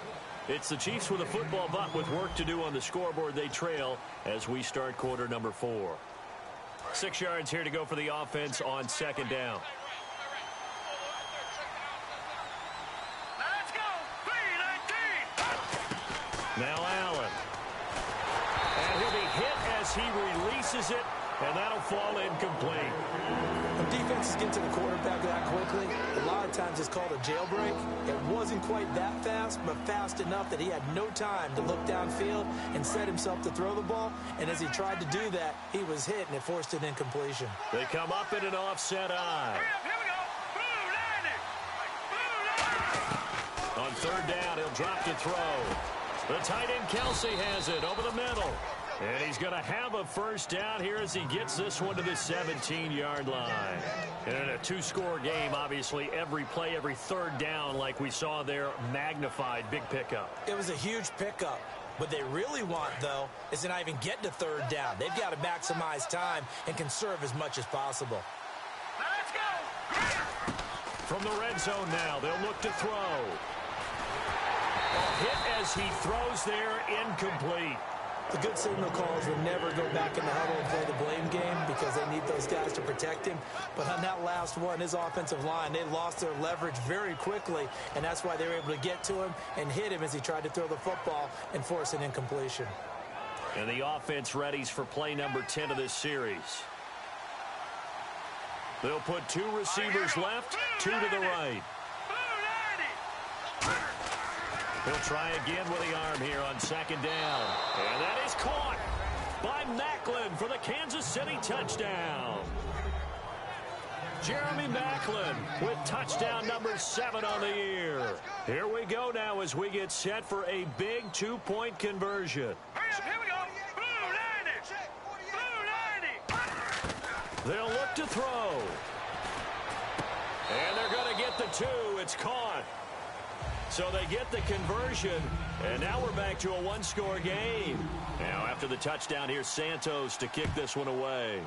[SPEAKER 2] It's the Chiefs with a football, but with work to do on the scoreboard. They trail as we start quarter number 4. 6 yards here to go for the offense on 2nd down.
[SPEAKER 4] Let's go. 3-19.
[SPEAKER 2] Now Allen. And he'll be hit as he releases it And that'll fall incomplete.
[SPEAKER 3] When defenses get to the quarterback that quickly, a lot of times it's called a jailbreak. It wasn't quite that fast, but fast enough that he had no time to look downfield and set himself to throw the ball. And as he tried to do that, he was hit, and it forced an incompletion.
[SPEAKER 2] They come up in an offset eye.
[SPEAKER 4] Here we go. Blue 90.
[SPEAKER 2] On third down, he'll drop to throw. The tight end Kelsey has it over the middle. And he's going to have a first down here as he gets this one to the 17-yard line. And in a two-score game, obviously, every play, every third down, like we saw there, magnified, big pickup.
[SPEAKER 3] It was a huge pickup. What they really want, though, is to not even get to third down. They've got to maximize time and conserve as much as possible.
[SPEAKER 4] Let's go.
[SPEAKER 2] From the red zone now, they'll look to throw. A hit as he throws there, incomplete.
[SPEAKER 3] The good signal callers would never go back in the huddle and play the blame game because they need those guys to protect him. But on that last one, his offensive line, they lost their leverage very quickly, and that's why they were able to get to him and hit him as he tried to throw the football and force an incompletion.
[SPEAKER 2] And the offense readies for play number 10 of this series. They'll put two receivers left, two to the right. He'll try again with the arm here on second down. And that is caught by Macklin for the Kansas City touchdown. Jeremy Macklin with touchdown number 7 on the year. Here we go now as we get set for a big two-point conversion.
[SPEAKER 4] Here we go. Blue 90.
[SPEAKER 2] They'll look to throw. And they're going to get the 2. It's caught. So they get the conversion, and now we're back to a one-score game. Now after the touchdown, here's Santos to kick this one away.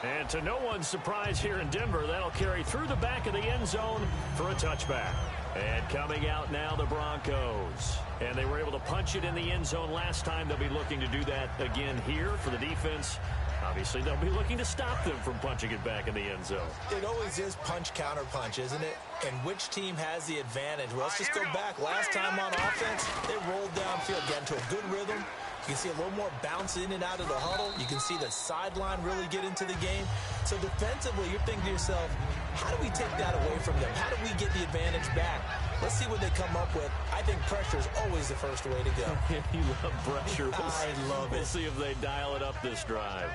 [SPEAKER 2] And to no one's surprise here in Denver, that'll carry through the back of the end zone for a touchback. And coming out now, the Broncos. And they were able to punch it in the end zone last time. They'll be looking to do that again here for the defense. Obviously, they'll be looking to stop them from punching it back in the end zone.
[SPEAKER 3] It always is punch-counter-punch, isn't it? And which team has the advantage? Well, let's just go back. Last time on offense, they rolled downfield, got into a good rhythm. You can see a little more bounce in and out of the huddle. You can see the sideline really get into the game. So defensively, you're thinking to yourself, how do we take that away from them? How do we get the advantage back? Let's see what they come up with. I think pressure is always the first way to go.
[SPEAKER 2] You love pressure.
[SPEAKER 3] I love it.
[SPEAKER 2] We'll see if they dial it up this drive.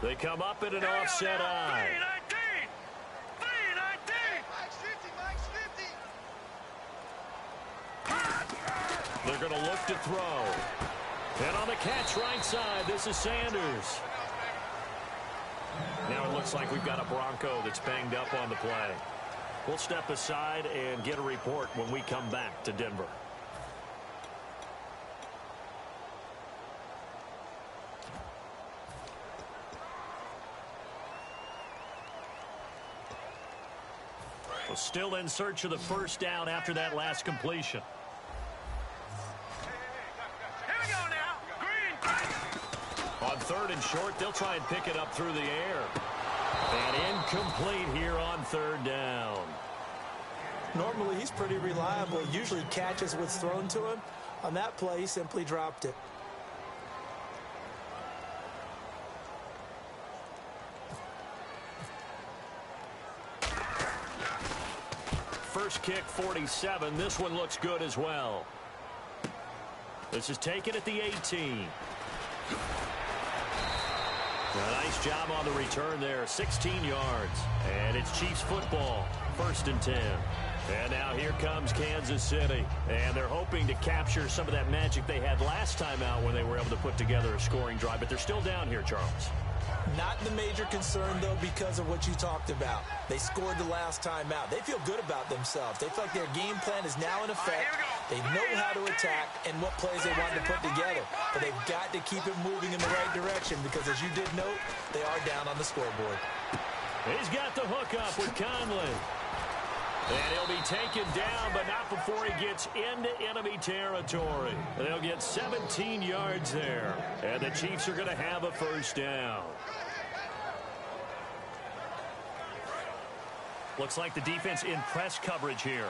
[SPEAKER 2] They come up in an offset eye.
[SPEAKER 4] 319.
[SPEAKER 2] They're going to look to throw. And on the catch right side, this is Sanders. Now it looks like we've got a Bronco that's banged up on the play. We'll step aside and get a report when we come back to Denver. Well, still in search of the first down after that last completion.
[SPEAKER 4] Here we go now. Green.
[SPEAKER 2] On third and short, they'll try and pick it up through the air. And incomplete here on third down.
[SPEAKER 3] Normally, he's pretty reliable. Usually catches what's thrown to him. On that play, he simply dropped it.
[SPEAKER 2] First kick, 47. This one looks good as well. This is taken at the 18. A nice job on the return there, 16 yards. And it's Chiefs football, 1st and 10. And now here comes Kansas City. And they're hoping to capture some of that magic they had last time out when they were able to put together a scoring drive. But they're still down here, Charles.
[SPEAKER 3] Not the major concern, though, because of what you talked about. They scored the last time out. They feel good about themselves. They feel like their game plan is now in effect. They know how to attack and what plays they want to put together. But they've got to keep it moving in the right direction because, as you did note, they are down on the scoreboard.
[SPEAKER 2] He's got the hook up with Conley. And he'll be taken down, but not before he gets into enemy territory. They'll get 17 yards there. And the Chiefs are going to have a first down. Looks like the defense in press coverage here.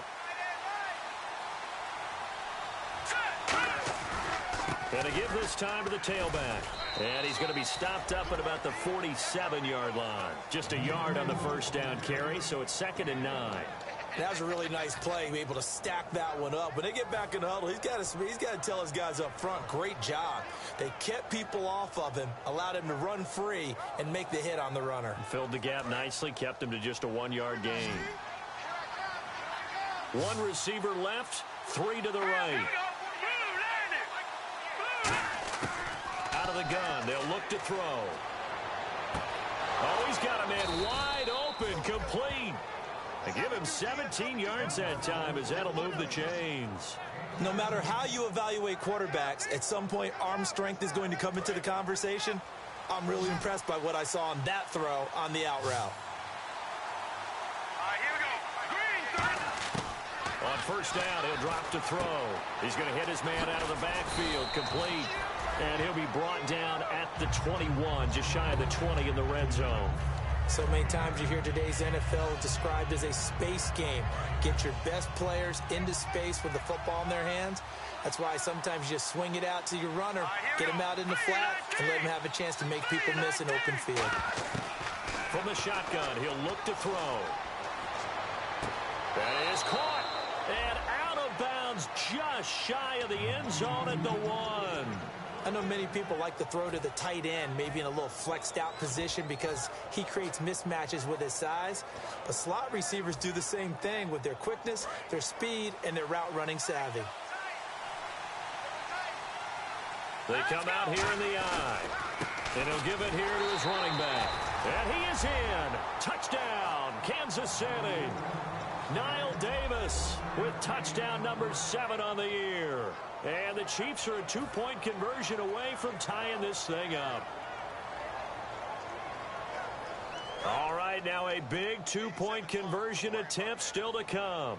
[SPEAKER 2] And to give this time to the tailback. And he's going to be stopped up at about the 47-yard line. Just a yard on the first down carry, so it's 2nd and 9.
[SPEAKER 3] That was a really nice play, to be able to stack that one up. When they get back in the huddle, he's got to tell his guys up front, great job. They kept people off of him, allowed him to run free, and make the hit on the runner.
[SPEAKER 2] Filled the gap nicely, kept him to just a 1-yard gain. 1 receiver left, 3 to the right. Out of the gun, they'll look to throw. Oh, he's got a man wide open, complete. They give him 17 yards that time as that'll move the chains.
[SPEAKER 3] No matter how you evaluate quarterbacks, at some point arm strength is going to come into the conversation. I'm really impressed by what I saw on that throw on the out route.
[SPEAKER 4] Here we go. Green.
[SPEAKER 2] On first down, he'll drop to throw. He's going to hit his man out of the backfield, complete. And he'll be brought down at the 21, just shy of the 20 in the red zone.
[SPEAKER 3] So many times you hear today's NFL described as a space game. Get your best players into space with the football in their hands. That's why sometimes you just swing it out to your runner, get him out in the flat, and let him have a chance to make people miss an open field.
[SPEAKER 2] From the shotgun, he'll look to throw. That is caught. And out of bounds, just shy of the end zone at the 1.
[SPEAKER 3] I know many people like to throw to the tight end, maybe in a little flexed out position because he creates mismatches with his size. But slot receivers do the same thing with their quickness, their speed, and their route running savvy.
[SPEAKER 2] They come out here in the eye. And he'll give it here to his running back. And he is in. Touchdown, Kansas City. Niall Davis with touchdown number 7 on the year. And the Chiefs are a 2-point conversion away from tying this thing up. All right, now a big 2-point conversion attempt still to come.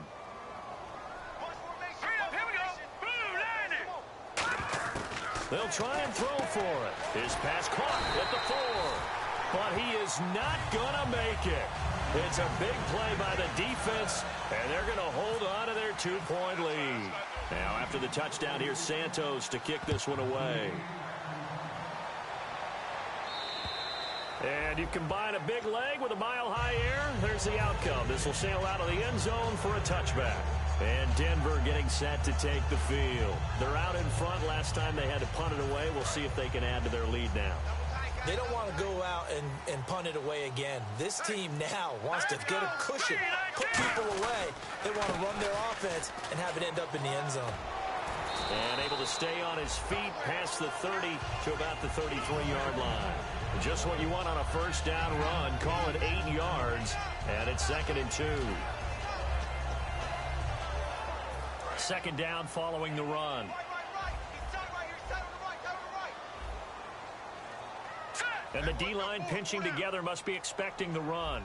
[SPEAKER 4] Here we go. Blue 90.
[SPEAKER 2] They'll try and throw for it. His pass caught at the 4. But he is not going to make it. It's a big play by the defense, and they're going to hold on to their 2-point lead. Now, after the touchdown, here's Santos to kick this one away. And you combine a big leg with a mile-high air, there's the outcome. This will sail out of the end zone for a touchback. And Denver getting set to take the field. They're out in front. Last time they had to punt it away. We'll see if they can add to their lead now.
[SPEAKER 3] They don't want to go out and punt it away again. This team now wants to get a cushion, put people away. They want to run their offense and have it end up in the end zone.
[SPEAKER 2] And able to stay on his feet past the 30 to about the 33-yard line. Just what you want on a first down run. Call it 8 yards, and it's 2nd and 2. 2nd down following the run. And the D-line pinching together must be expecting the run.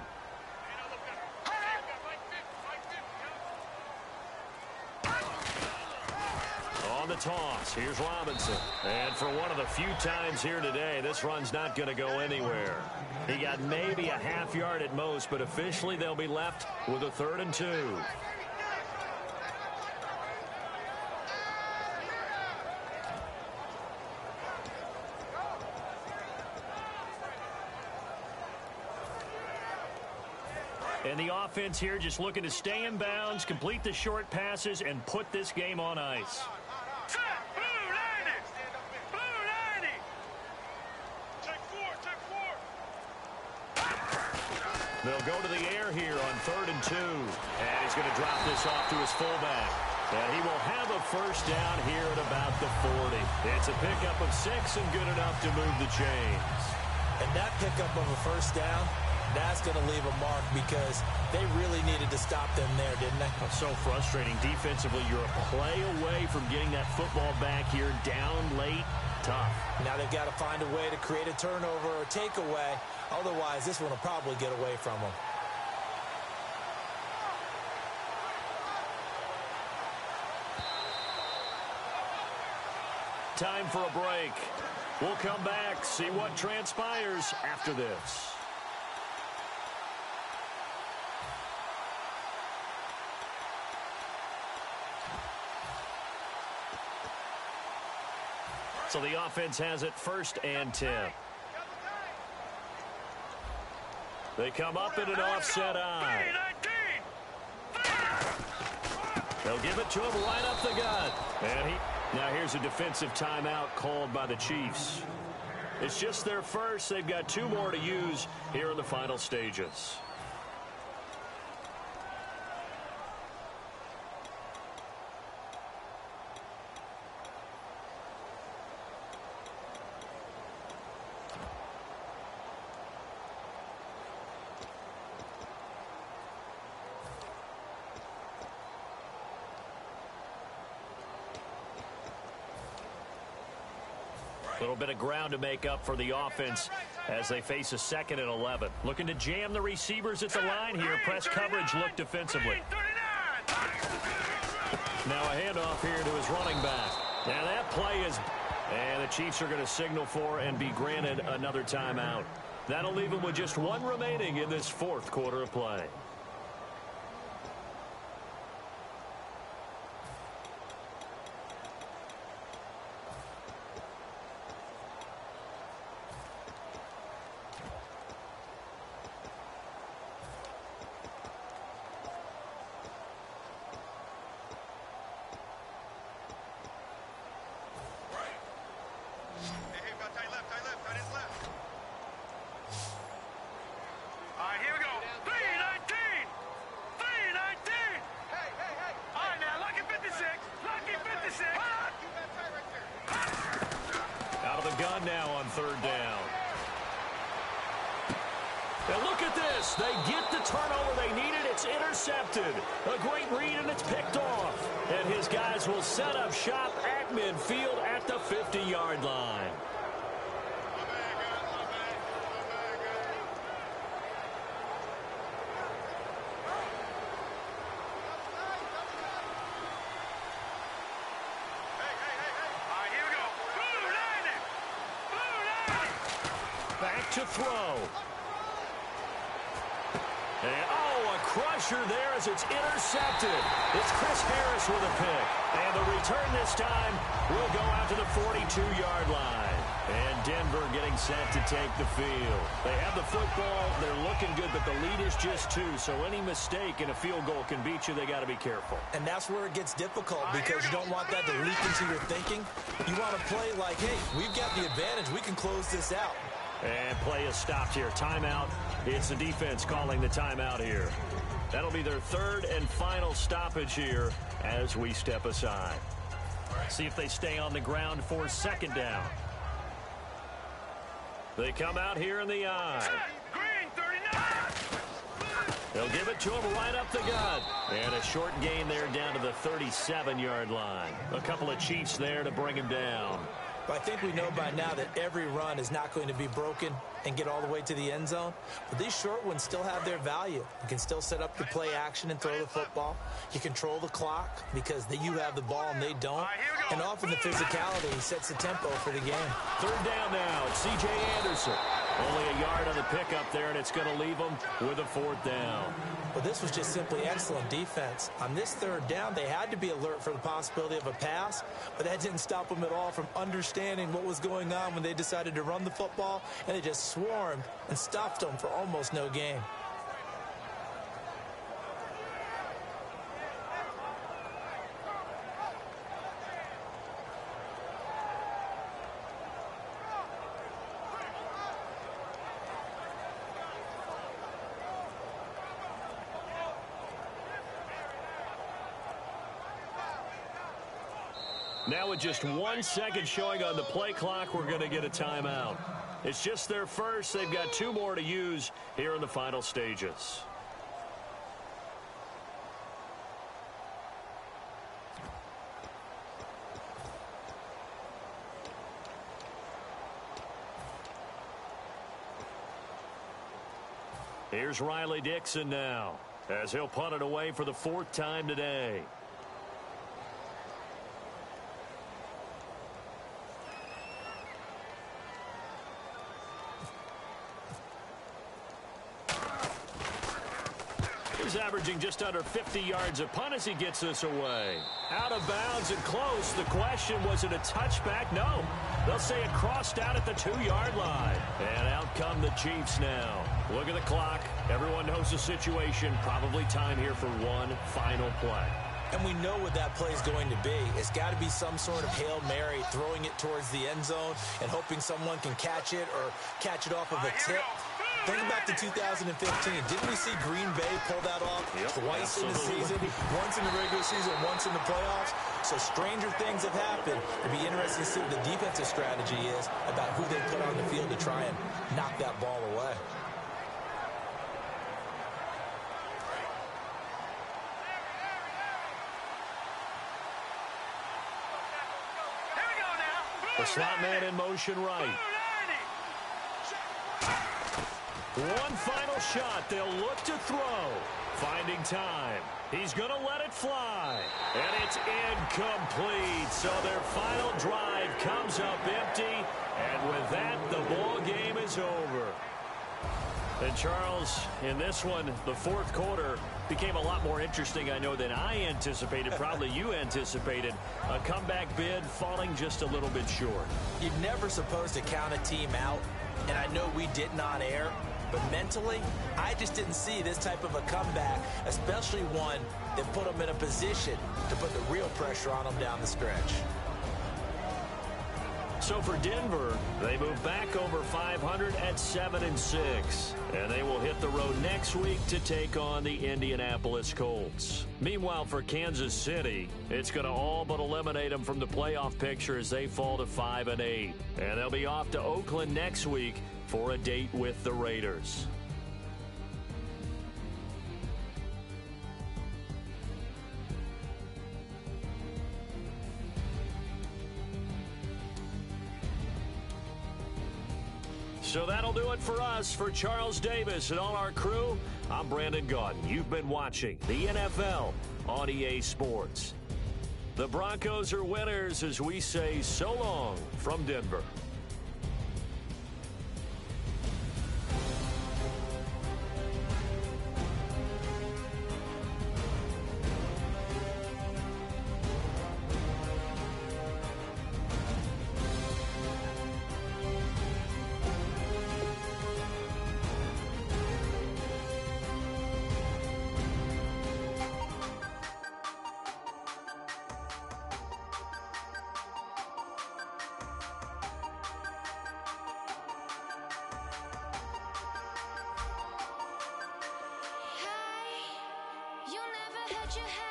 [SPEAKER 2] On the toss, here's Robinson. And for one of the few times here today, this run's not going to go anywhere. He got maybe a half yard at most, but officially they'll be left with a 3rd and 2. And the offense here just looking to stay in bounds, complete the short passes, and put this game on ice.
[SPEAKER 4] Blue 90. Blue 90. Check 4.
[SPEAKER 2] They'll go to the air here on 3rd and 2. And he's going to drop this off to his fullback. And he will have a first down here at about the 40. It's a pickup of 6 and good enough to move the chains.
[SPEAKER 3] And that pickup of a first down, that's going to leave a mark because they really needed to stop them there, didn't they?
[SPEAKER 2] So frustrating. Defensively, you're a play away from getting that football back here down late. Tough.
[SPEAKER 3] Now they've got to find a way to create a turnover or takeaway. Otherwise, this one will probably get away from them.
[SPEAKER 2] Time for a break. We'll come back, see what transpires after this. So the offense has it 1st and 10. They come up in an offset eye. They'll give it to him right up the gut. And now here's a defensive timeout called by the Chiefs. It's just their first. They've got 2 more to use here in the final stages. A little bit of ground to make up for the offense as they face a 2nd and 11. Looking to jam the receivers at the line here. Press coverage look defensively. Now a handoff here to his running back. Now that play is... And the Chiefs are going to signal for and be granted another timeout. That'll leave them with just 1 remaining in this 4th quarter of play. Gun now on 3rd down. And look at this. They get the turnover they needed. It's intercepted. A great read, and it's picked off. And his guys will set up shop at midfield at the 50-yard line. To throw. And, a crusher there as it's intercepted. It's Chris Harris with a pick. And the return this time will go out to the 42-yard line. And Denver getting set to take the field. They have the football. They're looking good, but the lead is just 2. So any mistake in a field goal can beat you. They got to be careful.
[SPEAKER 3] And that's where it gets difficult because you don't want that to leak into your thinking. You want to play like, hey, we've got the advantage. We can close this out.
[SPEAKER 2] And play is stopped here. Timeout. It's the defense calling the timeout here. That'll be their 3rd and final stoppage here as we step aside. See if they stay on the ground for 2nd down. They come out here in the eye. They'll give it to him right up the gut. And a short gain there down to the 37-yard line. A couple of Chiefs there to bring him down.
[SPEAKER 3] But I think we know by now that every run is not going to be broken and get all the way to the end zone. But these short ones still have their value. You can still set up the play action and throw the football. You control the clock because you have the ball and they don't. And often the physicality sets the tempo for the game.
[SPEAKER 2] 3rd down now. It's C.J. Anderson. Only a yard on the pickup there, and it's going to leave them with a 4th down.
[SPEAKER 3] Well, this was just simply excellent defense. On this 3rd down, they had to be alert for the possibility of a pass, but that didn't stop them at all from understanding what was going on when they decided to run the football, and they just swarmed and stuffed them for almost no gain.
[SPEAKER 2] Now with just 1 second showing on the play clock, we're going to get a timeout. It's just their first. They've got 2 more to use here in the final stages. Here's Riley Dixon now as he'll punt it away for the 4th time today. He's averaging just under 50 yards a punt as he gets this away. Out of bounds and close. The question, was it a touchback? No. They'll say it crossed out at the 2-yard line. And out come the Chiefs now. Look at the clock. Everyone knows the situation. Probably time here for one final play.
[SPEAKER 3] And we know what that play is going to be. It's got to be some sort of Hail Mary, throwing it towards the end zone and hoping someone can catch it or catch it off of a tip. Think back to 2015. Didn't we see Green Bay pull that off twice in the season? Once in the regular season, once in the playoffs. So stranger things have happened. It'd be interesting to see what the defensive strategy is about who they put on the field to try and knock that ball away.
[SPEAKER 2] The slot man in motion right. One final shot. They'll look to throw. Finding time. He's going to let it fly. And it's incomplete. So their final drive comes up empty. And with that, the ball game is over. And Charles, in this one, the fourth quarter became a lot more interesting, I know, than I anticipated. Probably you anticipated. A comeback bid falling just a little bit short.
[SPEAKER 3] You're never supposed to count a team out, and I know we didn't on air, but mentally, I just didn't see this type of a comeback, especially one that put them in a position to put the real pressure on them down the stretch.
[SPEAKER 2] So for Denver, they move back over 500 at 7-6. And they will hit the road next week to take on the Indianapolis Colts. Meanwhile, for Kansas City, it's going to all but eliminate them from the playoff picture as they fall to 5-8. And they'll be off to Oakland next week for a date with the Raiders. So that'll do it for us. For Charles Davis and all our crew, I'm Brandon Gaudin. You've been watching the NFL on EA Sports. The Broncos are winners as we say so long from Denver.
[SPEAKER 5] You never had your head.